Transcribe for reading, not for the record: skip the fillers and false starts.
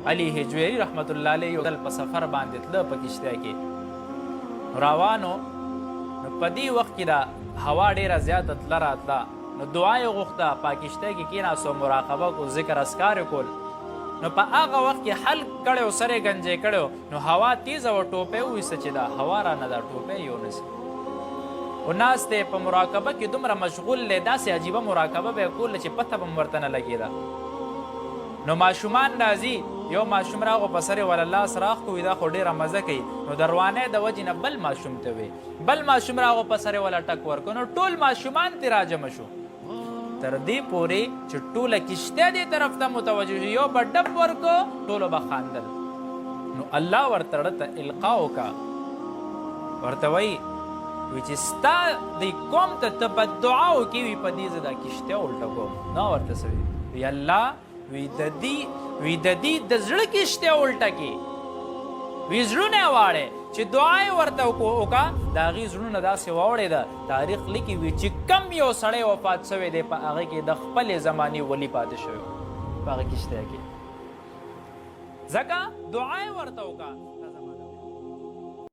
علي هجویری رحمت الله علیه یو ځل په سفر باندې تله په کشتۍ کې روانو نو په دې وخت کې دا هوا ډېره زیاته تله راتله نو دعا یې غوښته په کشتۍ کې کېناستو مراقبه کو ذکر اذکار یې کول نو په هغه وخت کې حلق کړی و سر یې ګنجی کړی نو هوا تیزه وه ټوپۍ وویسته چې دا هوا رانه دا ټوپۍ یې ونیسي و ناست دی په مراقبه کې دومره مشغول دی داسې عجیبه مراقبه به یې کوله چې پته به م ورته نه لګېده نو ماشومان راځي یو ماشوم راغو په سر یې وله لاس راښ کوي دا خو ډېره مزه کوي نو د روانۍ د وجې نه بل ماشوم ته وي بل ماشوم راغو په سر یې وله ټک ورکړو نو ټول ماشومان ترې راجمع شو تر دې پورې چې ټوله کشتۍ دې طرف ته متوجه شو یو به ډب ورکو ټولو به خاندل نو الله ورته ته القا وکړه ورته وایي چې ستا دې قوم ته ته بددعا وکړې وي په دې زه دا کشتۍ الټه کوم نه ورته څه وي الله وی د دې د زړه کشتۍ الټه کې وی زړونه یې واړې چې دعا یې ورته وکړه د هغې زړونه داسې واوړې ده تاریخ لیکي وي چې کم یو سړی وفات شوی دی په هغه کې د خپلې زمانې ولي پاتې شوی په هغه کشتۍ کې ځکه دعا یې ورته وکړه